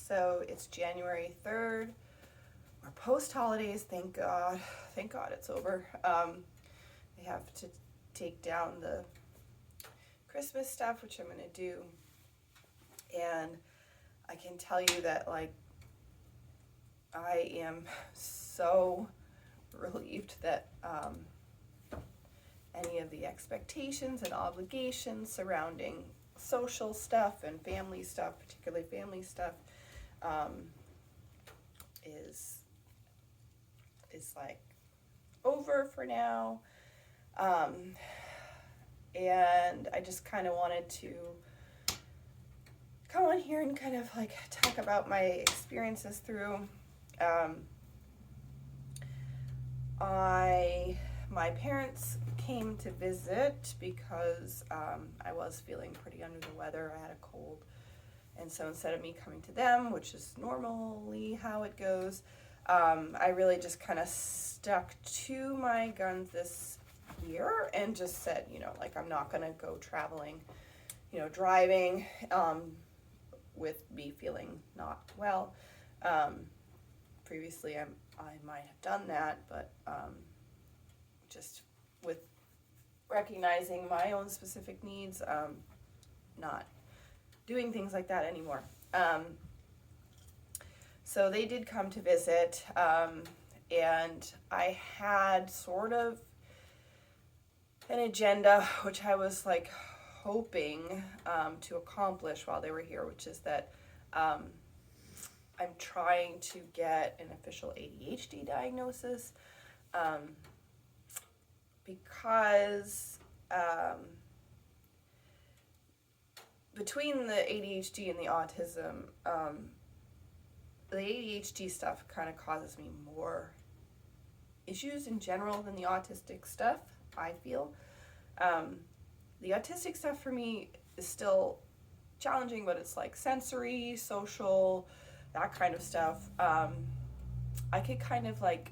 So it's January 3rd. We're post-holidays, thank God. Thank God it's over. I have to take down the Christmas stuff, which I'm going to do. And I can tell you that, like, I am so relieved that any of the expectations and obligations surrounding social stuff and family stuff, particularly family stuff, is like over for now. And I just kind of wanted to come on here and kind of like talk about my experiences through. My parents came to visit because I was feeling pretty under the weather. I had a cold. And so instead of me coming to them, which is normally how it goes, I really just kind of stuck to my guns this year and just said, like, I'm not going to go traveling, driving with me feeling not well. Previously, I might have done that, but just with recognizing my own specific needs, not doing things like that anymore. So they did come to visit, and I had sort of an agenda, which I was like hoping to accomplish while they were here, which is that I'm trying to get an official ADHD diagnosis, because between the ADHD and the autism, the ADHD stuff kind of causes me more issues in general than the autistic stuff, I feel. The autistic stuff for me is still challenging, but it's like sensory, social, that kind of stuff. I could kind of like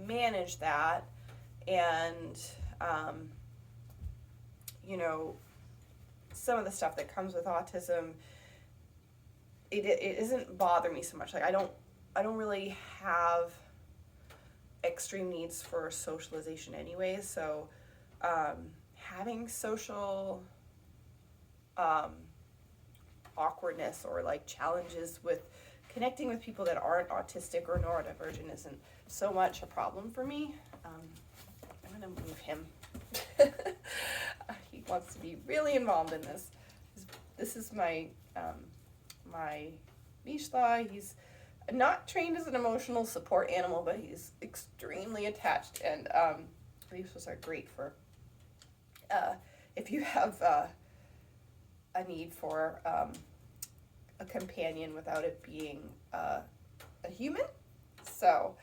manage that, and some of the stuff that comes with autism, it doesn't bother me so much. Like I don't really have extreme needs for socialization anyway, so having social awkwardness or like challenges with connecting with people that aren't autistic or neurodivergent isn't so much a problem for me. I'm gonna move him. He wants to be really involved in this. This is my my Vishla. He's not trained as an emotional support animal, but he's extremely attached, and Vishlas are great for if you have a need for a companion without it being a human. So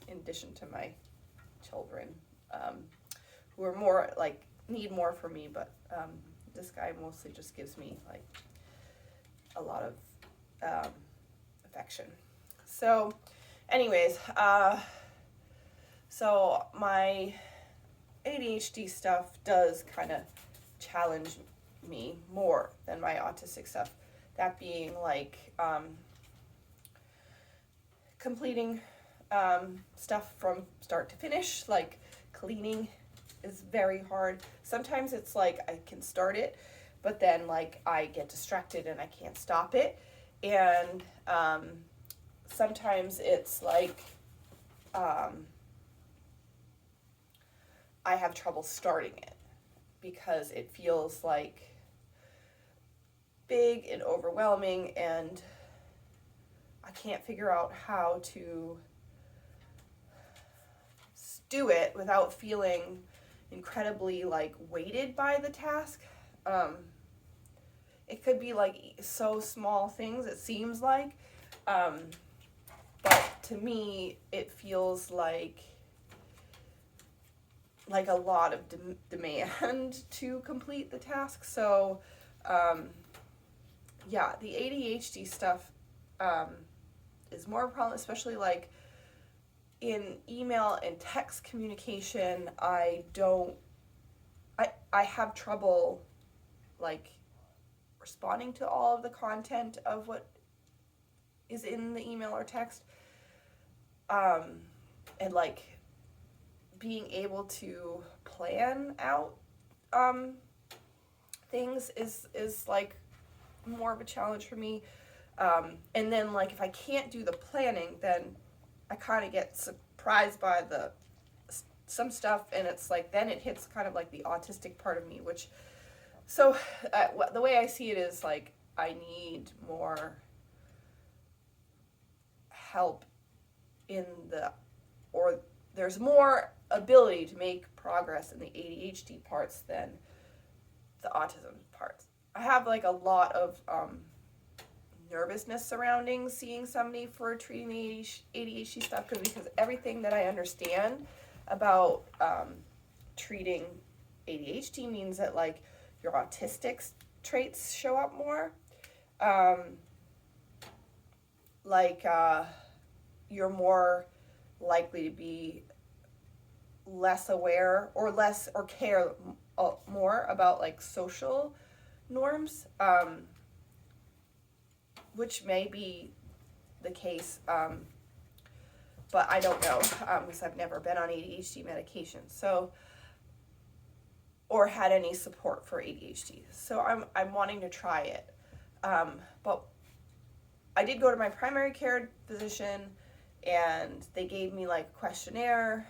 in addition to my children, who are more like need more from me, but this guy mostly just gives me like a lot of affection. So anyways, so my ADHD stuff does kind of challenge me more than my autistic stuff. That being like completing stuff from start to finish, like cleaning is very hard. Sometimes it's like I can start it, but then like I get distracted and I can't stop it. And sometimes it's like I have trouble starting it because it feels like big and overwhelming, and I can't figure out how to do it without feeling incredibly like weighted by the task. It could be like so small things, it seems like, but to me it feels like a lot of demand to complete the task. So yeah, the ADHD stuff is more a problem, especially like in email and text communication. I have trouble like responding to all of the content of what is in the email or text. And like being able to plan out things is like more of a challenge for me. And then like if I can't do the planning, then I kind of get surprised by some stuff, and it's like then it hits kind of like the autistic part of me, which so the way I see it is like I need more help or there's more ability to make progress in the ADHD parts than the autism parts. I have like a lot of nervousness surrounding seeing somebody for treating the ADHD stuff, because everything that I understand about treating ADHD means that like your autistic traits show up more. You're more likely to be less aware or care more about like social norms, which may be the case, but I don't know, because I've never been on ADHD medication, or had any support for ADHD. So I'm wanting to try it, but I did go to my primary care physician, and they gave me like a questionnaire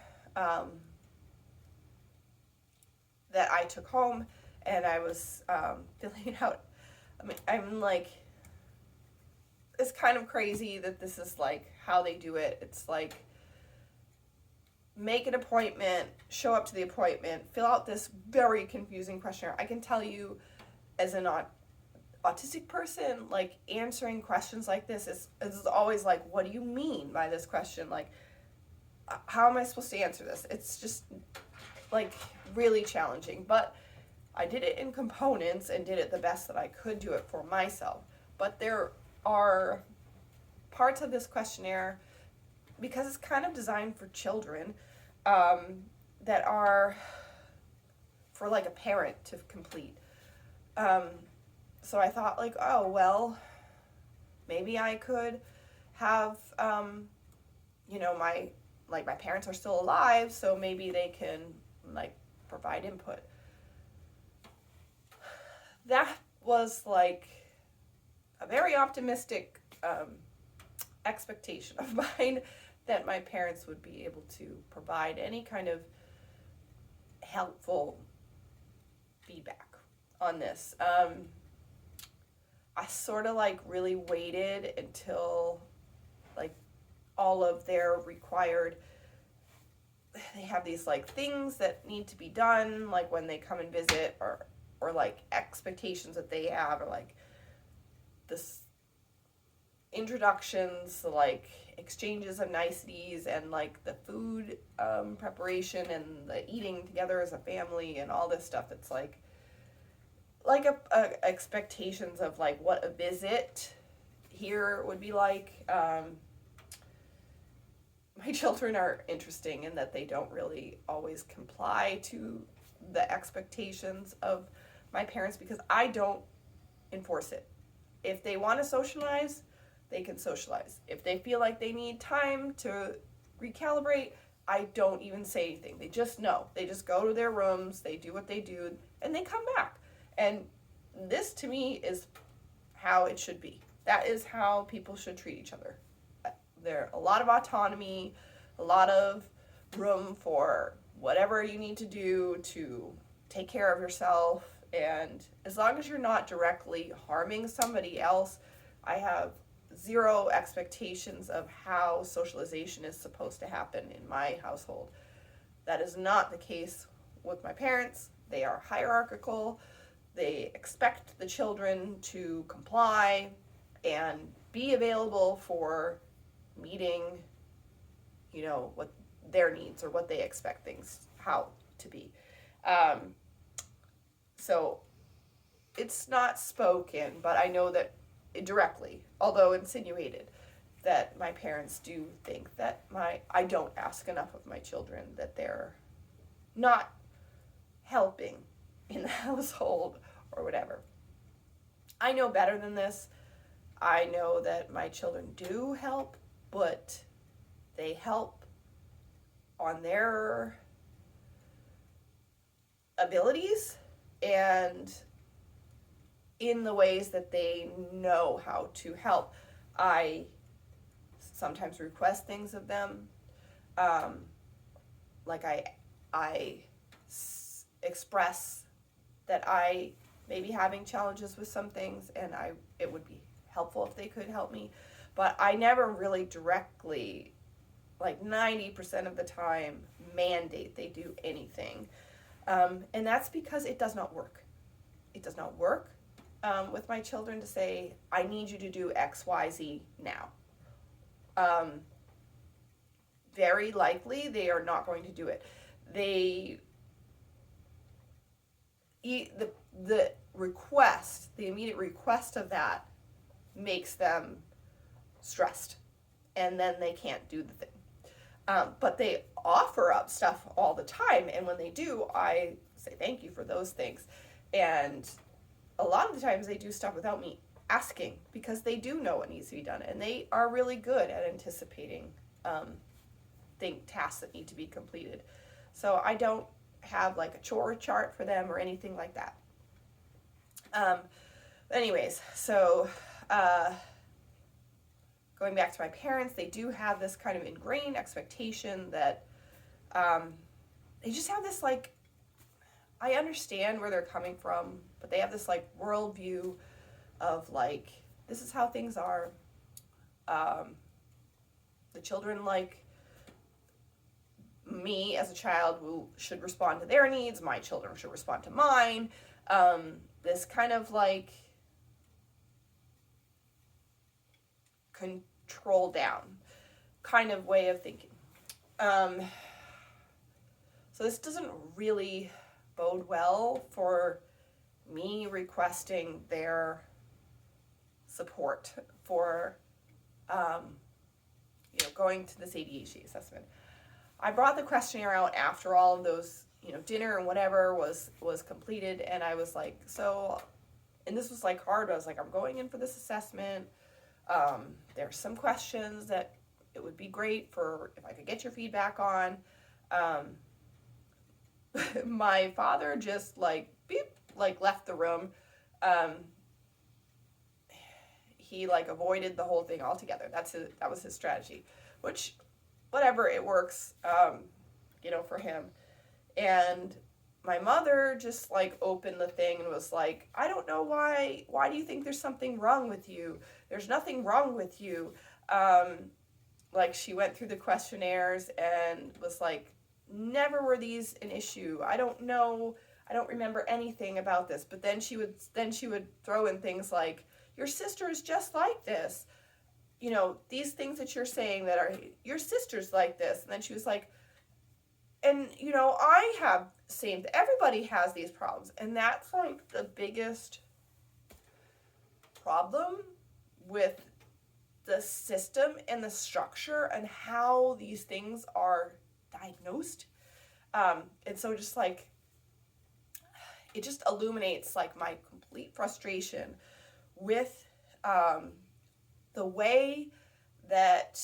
that I took home, and I was filling it out. I mean, I'm like, it's kind of crazy that this is like how they do it. It's like, make an appointment, show up to the appointment, fill out this very confusing questionnaire. I can tell you, as an autistic person, like answering questions like this is always like, what do you mean by this question? Like, how am I supposed to answer this? It's just like really challenging, but I did it in components and did it the best that I could do it for myself. But there are parts of this questionnaire, because it's kind of designed for children, that are for like a parent to complete. So I thought like, oh, well, maybe I could have, my parents are still alive, so maybe they can like provide input. That was like a very optimistic expectation of mine, that my parents would be able to provide any kind of helpful feedback on this. I sort of like really waited until like all of their required, they have these like things that need to be done, like when they come and visit, or like expectations that they have, or like this introductions, like exchanges of niceties, and like the food preparation and the eating together as a family and all this stuff. It's like a expectations of like what a visit here would be like. My children are interesting in that they don't really always comply to the expectations of my parents, because I don't enforce it. If they want to socialize, they can socialize. If they feel like they need time to recalibrate, I don't even say anything. They just know. They just go to their rooms, they do what they do, and they come back. And this to me is how it should be. That is how people should treat each other. There's a lot of autonomy, a lot of room for whatever you need to do to take care of yourself. And as long as you're not directly harming somebody else, I have zero expectations of how socialization is supposed to happen in my household. That is not the case with my parents. They are hierarchical. They expect the children to comply and be available for meeting, what their needs or what they expect things how to be. So it's not spoken, but I know that directly, although insinuated, that my parents do think that I don't ask enough of my children, that they're not helping in the household or whatever. I know better than this. I know that my children do help, but they help on their abilities and in the ways that they know how to help. I sometimes request things of them. Like express that I may be having challenges with some things, and it would be helpful if they could help me. But I never really directly, like 90% of the time, mandate they do anything. And that's because it does not work. It does not work with my children to say, I need you to do X, Y, Z now. Very likely they are not going to do it. The request, the immediate request of that makes them stressed, and then they can't do the thing. But they offer up stuff all the time, and when they do, I say thank you for those things. And a lot of the times they do stuff without me asking, because they do know what needs to be done, and they are really good at anticipating tasks that need to be completed. So I don't have like a chore chart for them or anything like that. Anyways, so going back to my parents, they do have this kind of ingrained expectation that they just have this, like, I understand where they're coming from, but they have this like worldview of like, this is how things are. The children, like me as a child, should respond to their needs. My children should respond to mine. This kind of like control down kind of way of thinking. So this doesn't really bode well for me requesting their support for going to this ADHD assessment. I brought the questionnaire out after all of those, dinner and whatever was completed, and I was like, and this was like hard, but I was like, I'm going in for this assessment. There's some questions that it would be great for if I could get your feedback on. My father just left the room. He avoided the whole thing altogether. That was his strategy, which, whatever, it works, for him. And my mother just opened the thing and was like, I don't know why do you think there's something wrong with you? There's nothing wrong with you. She went through the questionnaires and was like, never were these an issue. I don't know. I don't remember anything about this. But then she would throw in things like, your sister is just like this. These things that you're saying that are, your sister's like this. And then she was like, and, I have everybody has these problems. And that's the biggest problem with the system and the structure and how these things are diagnosed. And so just it just illuminates my complete frustration with the way that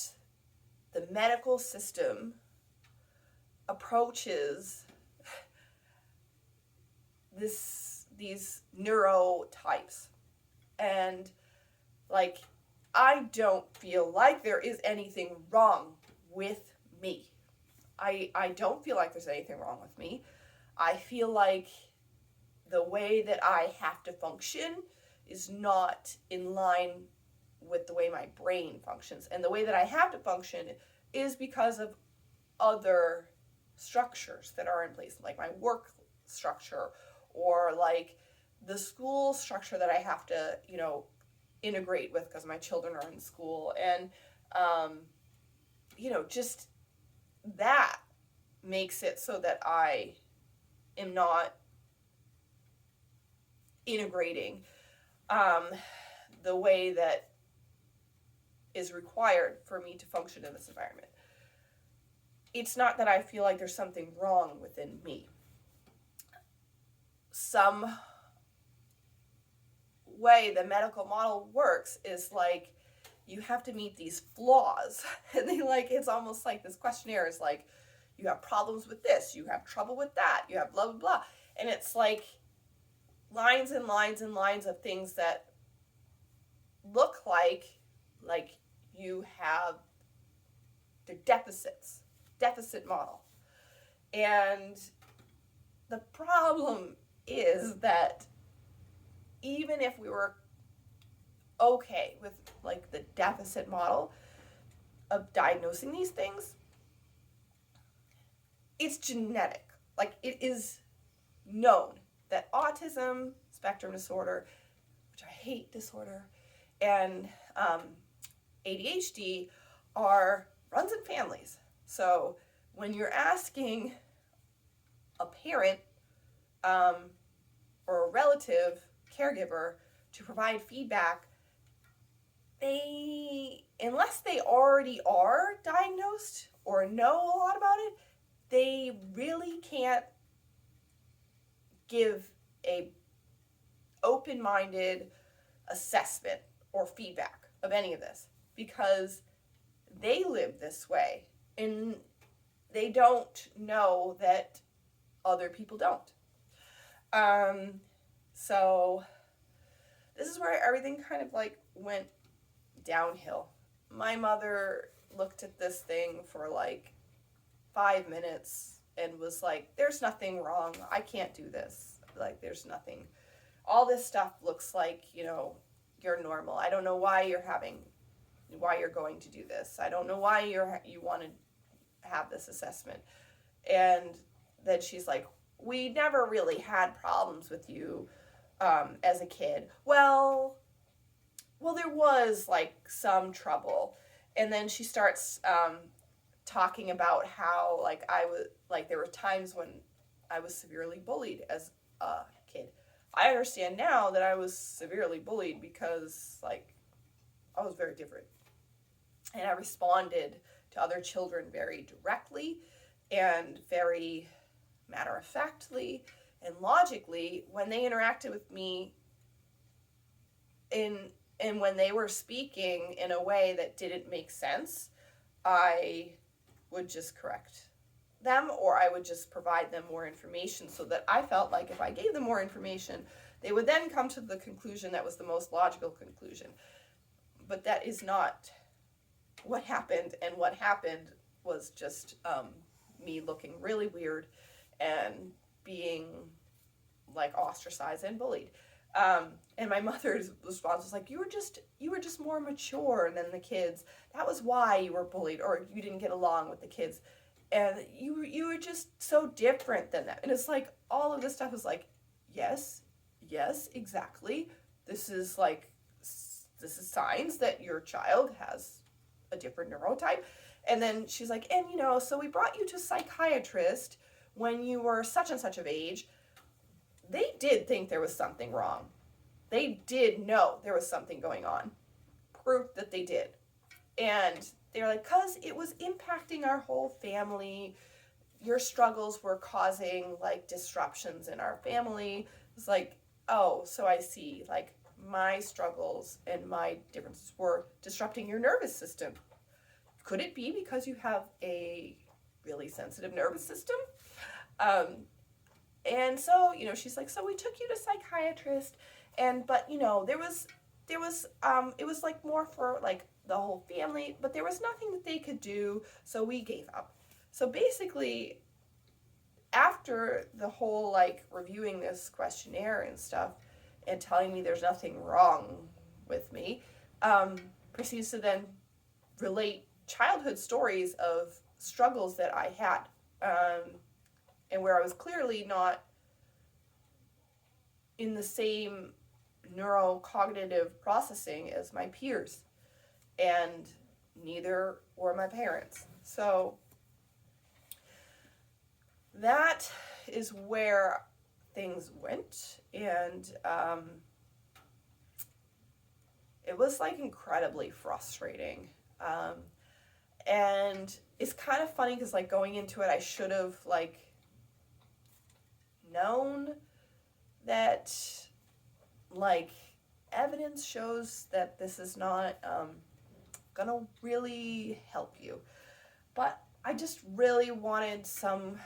the medical system approaches these neurotypes. And I don't feel like there is anything wrong with me. I don't feel like there's anything wrong with me. I feel like the way that I have to function is not in line with the way my brain functions. And the way that I have to function is because of other structures that are in place, like my work structure, or the school structure that I have to, integrate with because my children are in school. And, just that makes it so that I am not integrating the way that is required for me to function in this environment. It's not that I feel like there's something wrong within me. Some way the medical model works is like, you have to meet these flaws. And they like, it's almost like this questionnaire is like, you have problems with this, you have trouble with that, you have blah, blah, blah. And it's like lines and lines and lines of things that look like you have the deficit model. And the problem is that even if we were okay with like the deficit model of diagnosing these things, it's genetic. Like, it is known that autism spectrum disorder, which I hate disorder, and ADHD runs in families. So when you're asking a parent or a relative caregiver to provide feedback, unless they already are diagnosed or know a lot about it, they really can't give a open-minded assessment or feedback of any of this, because they live this way and they don't know that other people don't. So this is where everything kind of like went downhill. My mother looked at this thing for like 5 minutes and was like, there's nothing wrong. I can't do this. Like, there's nothing. All this stuff looks like, you're normal. I don't know why you're going to do this. I don't know why you want to have this assessment. And then she's like, we never really had problems with you as a kid. Well, there was like some trouble. And then she starts talking about how like there were times when I was severely bullied as a kid. I understand now that I was severely bullied because like I was very different. And I responded to other children very directly and very matter-of-factly and logically when they interacted with me and when they were speaking in a way that didn't make sense, I would just correct them, or I would just provide them more information so that I felt like if I gave them more information, they would then come to the conclusion that was the most logical conclusion. But that is not what happened, and what happened was just me looking really weird and being like ostracized and bullied. And my mother's response was like, you were just more mature than the kids. That was why you were bullied, or you didn't get along with the kids. And you were just so different than them. And it's like, all of this stuff is like, yes, exactly. This is signs that your child has a different neurotype. And then she's like, and so we brought you to psychiatrist when you were such and such of age. They did think there was something wrong. They did know there was something going on. Proof that they did. And they're like, because it was impacting our whole family. Your struggles were causing like disruptions in our family. It's like, oh, so I see. Like, my struggles and my differences were disrupting your nervous system. Could it be because you have a really sensitive nervous system? And so, she's like, so we took you to psychiatrist, but there was it was like more for like the whole family, but there was nothing that they could do, so we gave up. So basically, after the whole like reviewing this questionnaire and stuff and telling me there's nothing wrong with me, proceeds to then relate childhood stories of struggles that I had, and where I was clearly not in the same neurocognitive processing as my peers, and neither were my parents. So that is where things went, and it was like incredibly frustrating. And it's kind of funny because like going into it, I should have like known that like evidence shows that this is not gonna really help you. But I just really wanted some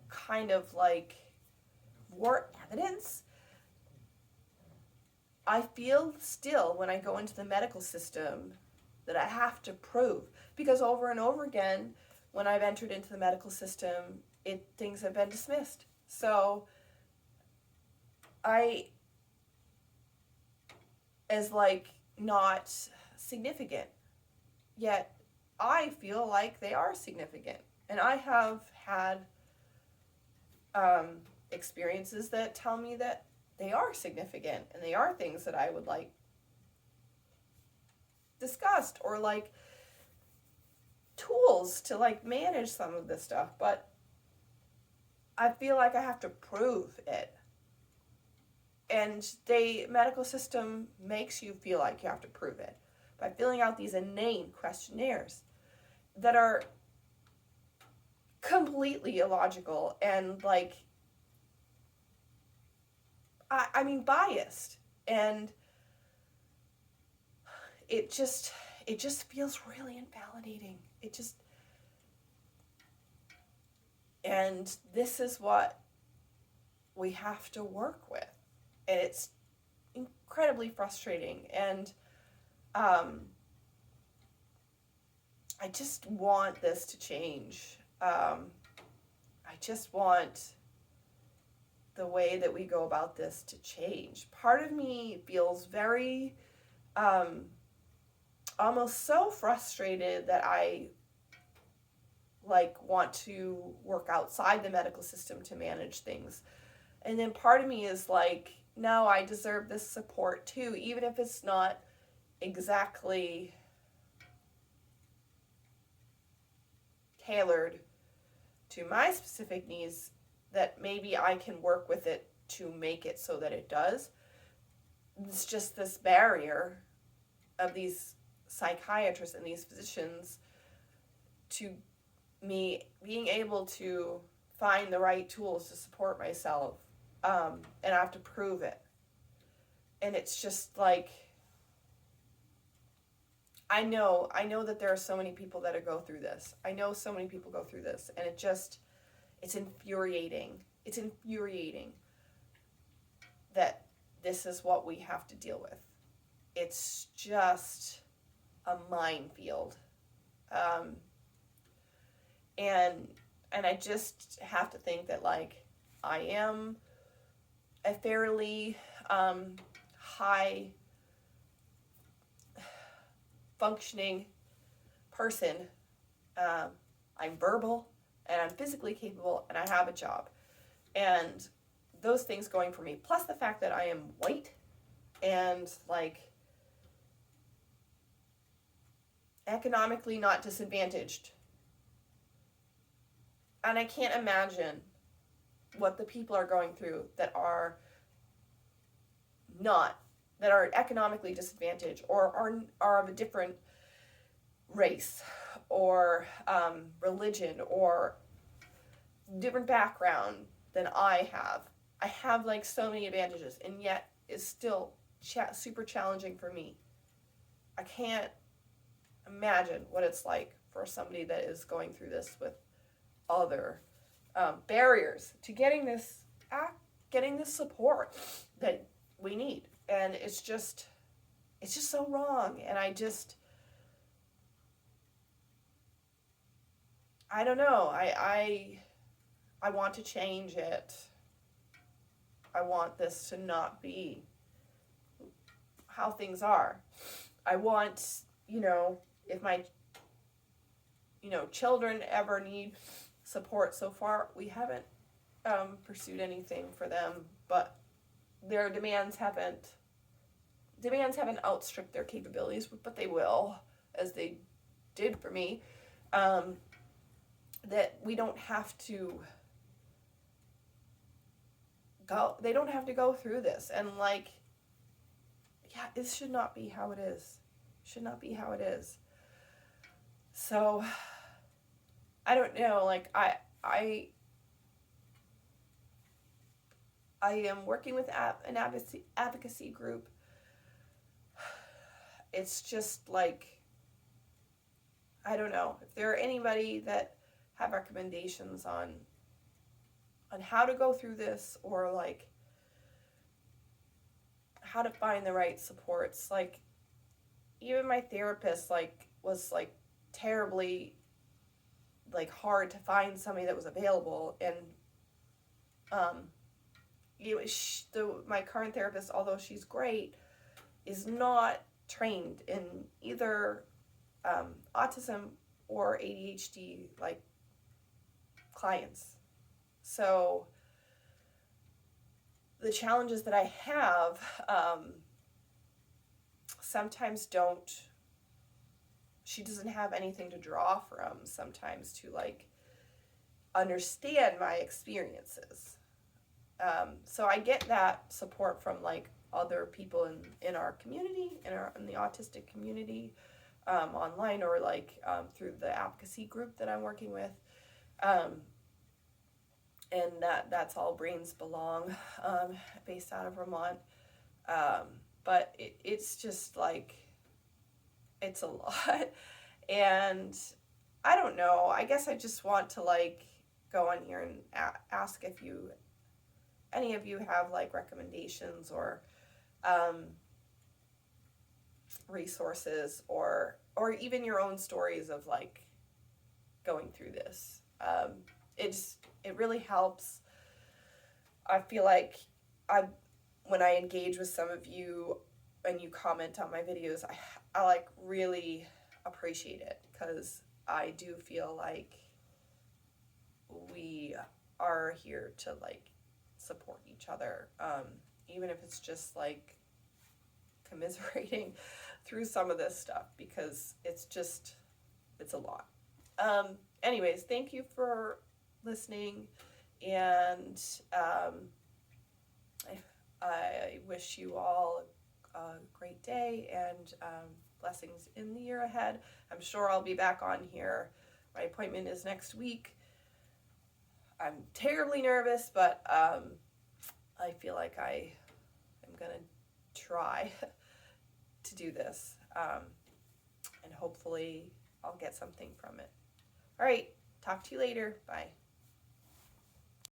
kind of like more evidence. I feel still when I go into the medical system that I have to prove, because over and over again when I've entered into the medical system, things have been dismissed. So I as like not significant, yet I feel like they are significant. And I have had experiences that tell me that they are significant and they are things that I would like discussed, or like tools to like manage some of this stuff. But I feel like I have to prove it. And the medical system makes you feel like you have to prove it by filling out these inane questionnaires that are completely illogical and like, I mean, biased. And it just feels really invalidating. And this is what we have to work with. And it's incredibly frustrating. And I just want this to change. I just want the way that we go about this to change. Part of me feels very, almost so frustrated that I like want to work outside the medical system to manage things. And then part of me is like, no, I deserve this support too, even if it's not exactly tailored to my specific needs, that maybe I can work with it to make it so that it does. It's just this barrier of these psychiatrists and these physicians to me being able to find the right tools to support myself, and I have to prove it. And it's just like, I know that there are so many people that go through this. I know so many people go through this, and it's infuriating. It's infuriating that this is what we have to deal with. It's just a minefield. And I just have to think that like I am a fairly high functioning person. I'm verbal and I'm physically capable and I have a job. And those things going for me, plus the fact that I am white and like economically not disadvantaged. And I can't imagine what the people are going through that are economically disadvantaged or are of a different race or religion or different background than I have. I have like so many advantages, and yet it's still super challenging for me. I can't imagine what it's like for somebody that is going through this with other barriers to getting this support that we need. And it's just so wrong. And I don't know. I want to change it. I want this to not be how things are. I want, if my, children ever need support. So far, we haven't pursued anything for them, but their demands haven't outstripped their capabilities, but they will, as they did for me. That we don't have to they don't have to go through this. And like, yeah, this should not be how it is. Should not be how it is. So I don't know, like I I am working with an advocacy group. It's just like, I don't know if there are anybody that have recommendations on how to go through this, or like how to find the right supports. Like, even my therapist like was like terribly like hard to find somebody that was available, and my current therapist, although she's great, is not trained in either autism or ADHD like clients. So the challenges that I have sometimes she doesn't have anything to draw from sometimes to like understand my experiences. So I get that support from like other people in our community, in the autistic community, online, or like through the advocacy group that I'm working with. And that's all Brains Belong, based out of Vermont. But it's just like, it's a lot. And I don't know, I guess I just want to like go on here and ask if any of you have like recommendations or resources, or even your own stories of like going through this. It really helps. I feel like when I engage with some of you and you comment on my videos, I like really appreciate it, because I do feel like we are here to like support each other, even if it's just like commiserating through some of this stuff, because it's a lot. Anyways, thank you for listening, and I wish you all a great day, and blessings in the year ahead. I'm sure I'll be back on here. My appointment is next week. I'm terribly nervous, but I feel like I am going to try to do this, and hopefully I'll get something from it. All right, talk to you later. Bye.